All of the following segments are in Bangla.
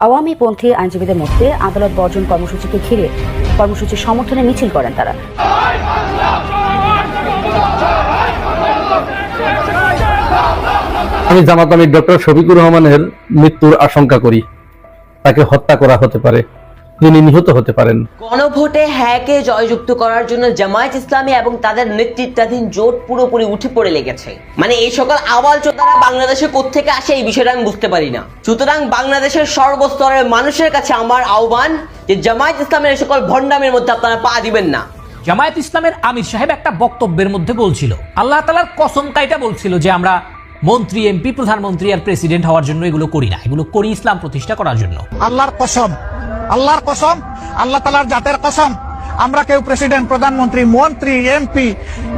আওয়ামীপন্থী আইনজীবীদের মধ্যে আদালত বর্জন কর্মসূচিকে ঘিরে কর্মসূচির সমর্থনে মিছিল করেন তারা। আমি জামাত আমির ডক্টর শফিকুর রহমানের মৃত্যুর আশঙ্কা করি। তাকে হত্যা করা হতে পারে, তিনি নিহত হতে পারেন। গণভোটে হ্যাঁকে জয়যুক্ত করার জন্য জামায়াত ইসলামী এবং তাদের নেতৃত্বাধীন জোট পুরোপুরি উঠে পড়ে লেগেছে। মানে এই সকল আওয়াল চোদারা বাংলাদেশে কোত্থেকে আসে এই বিষয়টা আমি বুঝতে পারি না। সুতরাং বাংলাদেশের সর্বস্তরের মানুষের কাছে আমার আহ্বান যে জামায়াত ইসলামের এই সকল ভণ্ডামের মধ্যে আপনারা পা দিবেন না। জামায়াত ইসলামের আমির সাহেব একটা বক্তব্যের মধ্যে বলছিল, আল্লাহ তাআলার কসম কাইটা বলছিল যে আমরা মন্ত্রী, এমপি, প্রধানমন্ত্রী আর প্রেসিডেন্ট হওয়ার জন্য এগুলো করি না, এগুলো করি ইসলাম প্রতিষ্ঠা করার জন্য। আল্লাহর কসম, আল্লাহর কসম, আল্লাহ তাআলার জাতের কসম, আমরা কেউ প্রেসিডেন্ট, প্রধানমন্ত্রী, মন্ত্রী, এমপি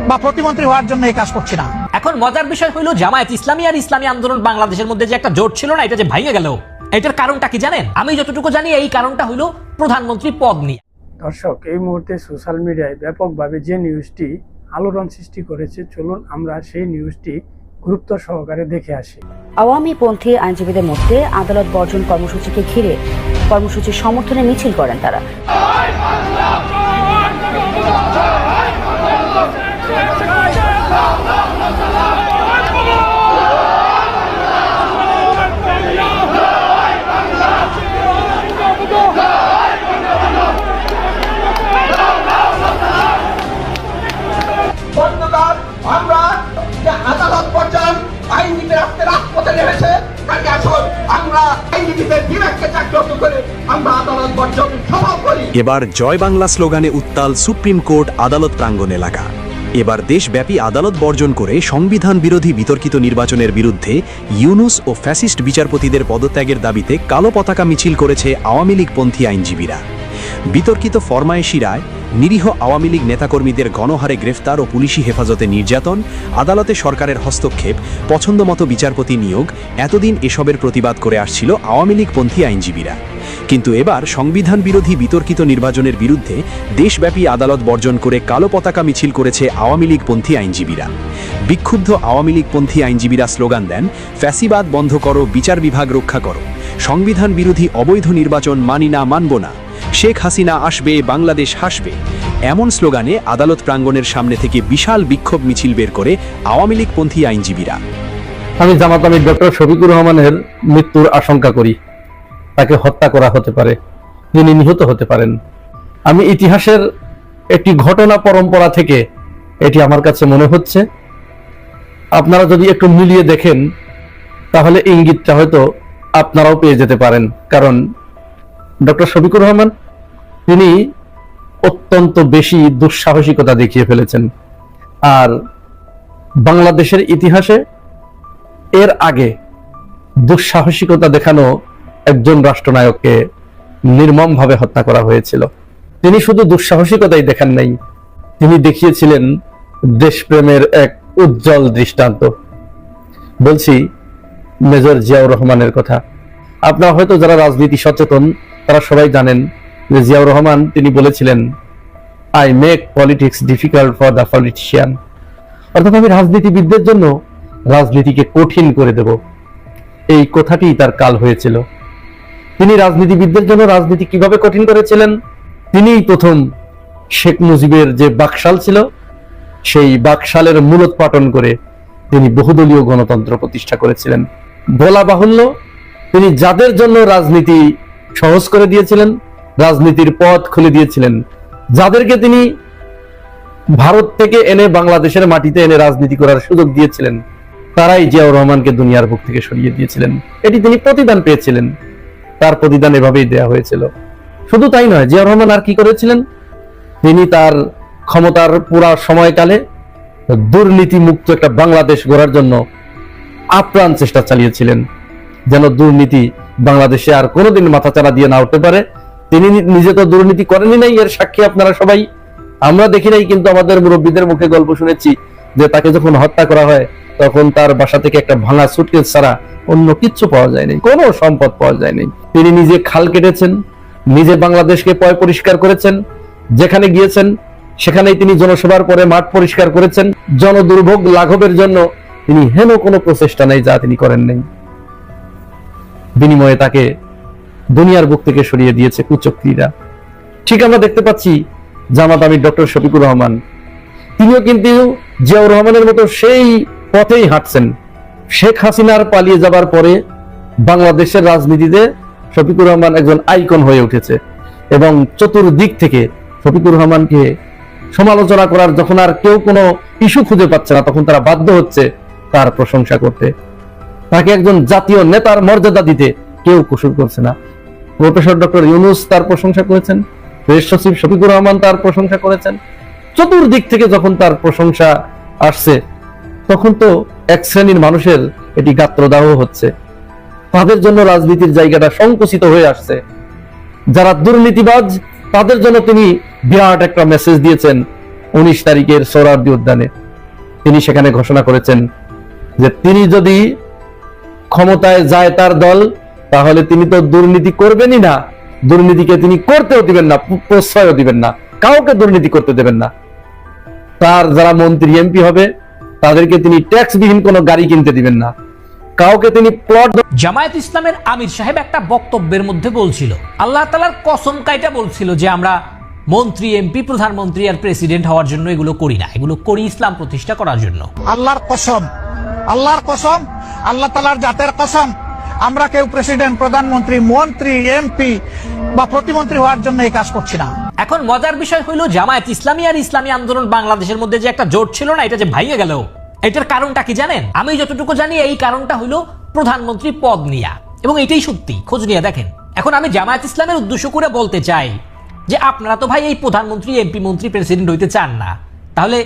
বা প্রতিমন্ত্রী হওয়ার জন্য এই কাজ করছি না। এখন মজার বিষয় হলো জামায়াত ইসলামী আর ইসলামী আন্দোলন বাংলাদেশের মধ্যে যে একটা জোট ছিল না, এটা যে ভাঙে গেল, এটার কারণটা কি জানেন? আমি যতটুকু জানি এই কারণটা হলো প্রধানমন্ত্রী পদ নিয়ে। দর্শক, এই মুহূর্তে সোশ্যাল মিডিয়ায় ব্যাপকভাবে যে নিউজটি আলোড়ন সৃষ্টি করেছে, চলুন আমরা সেই নিউজটি গুরুত্ব সহকারে দেখে আসি। আওয়ামীপন্থী আইনজীবীদের মধ্যে আদালত বর্জন কর্মসূচিকে ঘিরে কর্মসূচির সমর্থনে মিছিল করেন তারা। আমরা যে আদালত বর্জন আইনজীবী রাজপথে নেমেছে, তাকে আসুন আমরা আইনজীবীদের বিবেককে জাগ্রত করে আমরা আদালত বর্জন সফল করি। এবার জয় বাংলা স্লোগানে উত্তাল সুপ্রিম কোর্ট আদালত প্রাঙ্গণ এলাকা। এবার দেশব্যাপী আদালত বর্জন করে সংবিধান বিরোধী বিতর্কিত নির্বাচনের বিরুদ্ধে ইউনূস ও ফ্যাসিস্ট বিচারপতিদের পদত্যাগের দাবিতে কালো পতাকা মিছিল করেছে আওয়ামী লীগপন্থী আইনজীবীরা। বিতর্কিত ফরমায়েশি রায়, নিরীহ আওয়ামী লীগ নেতাকর্মীদের গণহারে গ্রেফতার ও পুলিশি হেফাজতে নির্যাতন, আদালতে সরকারের হস্তক্ষেপ, পছন্দমতো বিচারপতি নিয়োগ, এতদিন এসবের প্রতিবাদ করে আসছিল আওয়ামী লীগপন্থী আইনজীবীরা। কিন্তু এবার সংবিধান বিরোধী বিতর্কিত নির্বাচনের বিরুদ্ধে দেশব্যাপী আদালত বর্জন করে কালো পতাকা মিছিল করেছে আওয়ামী লীগপন্থী আইনজীবীরা। বিক্ষুব্ধ আওয়ামী লীগপন্থী আইনজীবীরা স্লোগান দেন, ফ্যাসিবাদ বন্ধ করো, বিচার বিভাগ রক্ষা করো, সংবিধান বিরোধী অবৈধ নির্বাচন মানি না, মানব না, শেখ হাসিনা আসবে, বাংলাদেশ হাসবে। এমন স্লোগানে আদালত প্রাঙ্গণের সামনে থেকে বিশাল বিক্ষোভ মিছিল বের করে আওয়ামী লীগপন্থী আইনজীবীরা। আমি জামাত আমির ডক্টর শফিকুর রহমানের মৃত্যুর আশঙ্কা করি। তাকে হত্যা করা হতে পারে, তিনি নিহত হতে পারেন। আমি ইতিহাসের একটি ঘটনা পরম্পরা থেকে এটি আমার কাছে মনে হচ্ছে। আপনারা যদি একটু মিলিয়ে দেখেন তাহলে ইঙ্গিতটা হয়তো আপনারাও পেয়ে যেতে পারেন। কারণ ডক্টর শফিকুর রহমান তিনি অত্যন্ত বেশি দুঃসাহসিকতা দেখিয়ে ফেলেছেন। আর বাংলাদেশের ইতিহাসে এর আগে দুঃসাহসিকতা দেখানো একজন রাষ্ট্রনায়ককে নির্মমভাবে হত্যা করা হয়েছিল। তিনি শুধু দুঃসাহসিকতাই দেখান নাই, তিনি দেখিয়েছিলেন দেশপ্রেমের এক উজ্জ্বল দৃষ্টান্ত। বলছি মেজর জিয়াউর রহমানের কথা। আপনারা হয়তো যারা রাজনীতি সচেতন তারা সবাই জানেন যে জিয়াউর রহমান তিনি বলেছিলেন, I make politics difficult for the politician, অর্থাৎ আমি রাজনীতিবিদদের জন্য রাজনীতিকে কঠিন করে দেব। এই কথাটি তার কাল হয়েছিল। তিনি রাজনীতিবিদদের জন্য রাজনীতি কিভাবে কঠিন করেছিলেন? তিনিই প্রথম শেখ মুজিবের যে বাকশাল ছিল সেই বাকশালের মূলোৎপাটন করে তিনি বহুদলীয় গণতন্ত্র প্রতিষ্ঠা করেছিলেন। বলা বাহুল্য, তিনি যাদের জন্য রাজনীতি সহজ করে দিয়েছিলেন, রাজনীতির পথ খুলে দিয়েছিলেন, যাদেরকে তিনি ভারত থেকে এনে বাংলাদেশের মাটিতে এনে রাজনীতি করার সুযোগ দিয়েছিলেন, তারাই জিয়াউর রহমানকে দুনিয়ার বুক থেকে সরিয়ে দিয়েছিলেন। এটি তিনি প্রতিদান পেয়েছিলেন, তার প্রতিদান এভাবেই দেয়া হয়েছিল। শুধু তাই নয়, জিয়াউর রহমান আর কি করেছিলেন? তিনি তার ক্ষমতার পুরা সময়কালে দুর্নীতি মুক্ত একটা বাংলাদেশ গড়ার জন্য আপ্রাণ চেষ্টা চালিয়েছিলেন, যেন দুর্নীতি বাংলাদেশে আর কোনোদিন মাথাচাড়া দিয়ে না উঠতে পারে। তিনি নিজে তো দুর্নীতি করেনি নাই, এর সাক্ষী আপনারা সবাই। আমরা দেখি নাই, কিন্তু আমাদের মুরব্বীদের মুখে গল্প শুনেছি যে তাকে যখন হত্যা করা হয় তখন তার বাসা থেকে একটা ভাঙা সুটকেস ছাড়া অন্য কিচ্ছু পাওয়া যায়নি, কোনো সম্পদ পাওয়া যায়নি। তিনি নিজে খাল কেটেছেন, নিজে বাংলাদেশকে পয় পরিষ্কার করেছেন, যেখানে গিয়েছেন সেখানেই তিনি জনসভার পরে মাঠ পরিষ্কার করেছেন। জনদুর্ভোগ লাঘবের জন্য তিনি হেন কোনো প্রচেষ্টা নেই যা তিনি করেন নাই। বিনিময়ে তাকে দুনিয়ার বুক থেকে সরিয়ে দিয়েছে কুচক্রীরা। ঠিক আমরা দেখতে পাচ্ছি জামাত আমির ডক্টর শফিকুর রহমান, তিনিও কিন্তু জিয়াউর রহমানের মতো সেই পথেই হাঁটছেন। শেখ হাসিনার পালিয়ে যাবার পরে বাংলাদেশের রাজনীতিতে শফিকুর রহমান একজন আইকন হয়ে উঠেছে এবং চতুর্দিক থেকে শফিকুর রহমানকে সমালোচনা করার যখন আর কেউ কোনো ইস্যু খুঁজে পাচ্ছে না, তখন তারা বাধ্য হচ্ছে তার প্রশংসা করতে। তাকে একজন জাতীয় নেতার মর্যাদা দিতে কেউ কুসুর করছে না। প্রফেসর ডক্টর ইউনূস তার প্রশংসা করেছেন, প্রেস সচিব শফিকুর রহমান তার প্রশংসা করেছেন। চতুর্দিক থেকে যখন তার প্রশংসা আসছে, তখন তো এক শ্রেণীর মানুষের এটি গাত্রদাহ হচ্ছে, তাদের জন্য রাজনীতির জায়গাটা সংকুচিত হয়ে আসছে। যারা দুর্নীতিবাজ তাদের জন্য তিনি বিরাট একটা মেসেজ দিয়েছেন 19 তারিখের সোহরাওয়ার্দী উদ্যানে। তিনি সেখানে ঘোষণা করেছেন যে তিনি যদি ক্ষমতায় যায় তার দল, তাহলে তিনি তো দুর্নীতি করবেনই না, দুর্নীতিকে তিনি করতেও দিবেন না, প্রশ্রয়ও দিবেন না, কাউকে দুর্নীতি করতে দেবেন না। তার যারা মন্ত্রী এমপি হবে তাদেরকে তিনি ট্যাক্সবিহীন কোনো গাড়ি কিনতে দিবেন না, কাউকে তিনি প্লট। জামায়াত ইসলামের আমির সাহেব একটা বক্তব্যের মধ্যে বলছিল, আল্লাহ তাআলার কসম কাইটা বলছিল যে আমরা মন্ত্রী এমপি প্রধানমন্ত্রী আর প্রেসিডেন্ট হওয়ার জন্য এগুলো করি না, এগুলো করি ইসলাম প্রতিষ্ঠা করার জন্য। আল্লাহর কসম, আল্লাহর কসম, আল্লাহ তাআলার জাতের কসম, আমরা কেউ প্রেসিডেন্ট, প্রধানমন্ত্রী, মন্ত্রী, এমপি বা প্রতিমন্ত্রী হওয়ার জন্য এই কাজ করছি না। এখন মজার বিষয় হইল জামায়াত ইসলামী আর ইসলামী আন্দোলন বাংলাদেশের মধ্যে যে একটা জোট ছিল না, এটা যে ভাইয়ে গেল, এটার কারণটা কি জানেন? আমি যতটুকু জানি এই কারণটা হইল প্রধানমন্ত্রী পদ নিয়া, এবং এটাই সত্যি, খোঁজ নিয়ে দেখেন। এখন আমি জামায়াত ইসলামের উদ্দেশ্য করে বলতে চাই যে আপনারা তো ভাই এই প্রধানমন্ত্রী এমপি মন্ত্রী প্রেসিডেন্ট হইতে চান না, তাহলে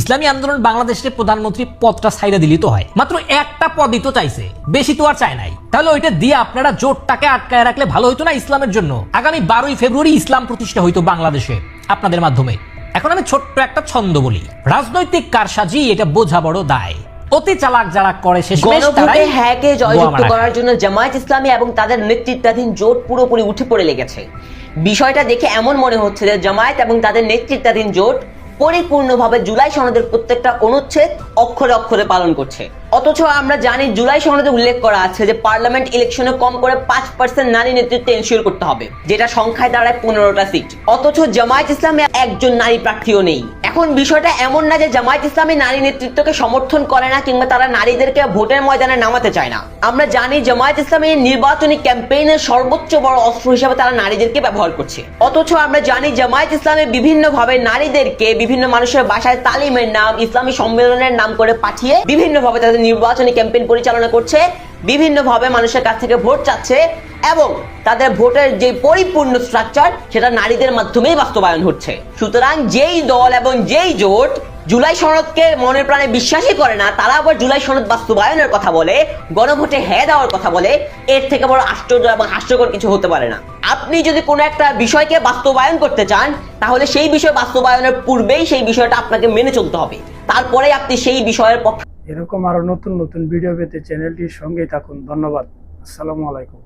ইসলামী আন্দোলন বাংলাদেশের প্রধানমন্ত্রী পদটা ছাইড়া দিলেই তো হয়। মাত্র একটা পদই তো চাইছে, বেশি তো আর চায় নাই। তাহলে ওইটা দিয়ে আপনারা জোটটাকে আটকায় রাখলে ভালো হইতো না ইসলামের জন্য? আগামী 12ই ফেব্রুয়ারি ইসলাম প্রতিষ্ঠা হইতো বাংলাদেশে আপনাদের মাধ্যমে। এখন আমি ছোট্ট একটা ছন্দ বলি, রাজনৈতিক কারসাজি এটা বোঝা বড় দায়, অতি চালাক যারা করে শেষমেশ গণভোটে হ্যাকে জয়যুক্ত করার জন্য জামায়াত ইসলামী এবং তাদের নেতৃত্বাধীন জোট পুরোপুরি উঠে পড়ে লেগেছে। বিষয়টা দেখে এমন মনে হচ্ছে যে জামায়াত এবং তাদের নেতৃত্বাধীন জোট পরিপূর্ণভাবে জুলাই সনদের প্রত্যেকটা অনুচ্ছেদ অক্ষরে অক্ষরে পালন করছে। অথচ আমরা জানি জুলাই সনদে উল্লেখ করা আছে যে পার্লামেন্ট ইলেকশনে কম করে 5% নারী নেতৃত্ব এনশিওর করতে হবে, যেটা সংখ্যায় দাঁড়ায় 15টা সিট। অথচ জামায়াত ইসলামে একজন নারী প্রার্থীও নেই। এখন বিষয়টা এমন না যে জামায়াত ইসলামী নারী নেতৃত্বকে সমর্থন করে না কিংবা তারা নারীদেরকে ভোটের ময়দানে নামাতে চায় না। আমরা জানি জামায়াত ইসলামী নির্বাচনী ক্যাম্পেইনের সর্বোচ্চ বড় অস্ত্র হিসেবে তারা নারীদেরকে ব্যবহার করছে। অথচ আমরা জানি জামায়াত ইসলামী বিভিন্নভাবে নারীদেরকে বিভিন্ন মানুষের বাসায় তালিমের নাম, ইসলামী সম্মেলনের নাম করে পাঠিয়ে বিভিন্নভাবে তাদের নির্বাচনী ক্যাম্পেইন পরিচালনা করছে, বিভিন্নভাবে মানুষের কাছ থেকে ভোট চাচ্ছে এবং তাদের ভোটের যে পরিপূর্ণ স্ট্রাকচার সেটা নারীদের মাধ্যমেই বাস্তবায়ন হচ্ছে। সুতরাং যেই দল এবং যেই জোট জুলাই সনদকে মনের প্রাণে বিশ্বাসই করে না, তারা আবার জুলাই সনদ বাস্তবায়নের কথা বলে, গণভোটে হ্যাঁ দেওয়ার কথা বলে, এর থেকে বড় আশ্চর্য এবং হাস্যকর কিছু হতে পারে না। আপনি যদি কোনো একটা বিষয়কে বাস্তবায়ন করতে চান, তাহলে সেই বিষয় বাস্তবায়নের পূর্বেই সেই বিষয়টা আপনাকে মেনে চলতে হবে, তারপরে আপনি সেই বিষয়ের পক্ষে। এরকম আরো নতুন নতুন ভিডিও পেতে চ্যানেলটির সঙ্গেই থাকুন। ধন্যবাদ। আসসালামু আলাইকুম।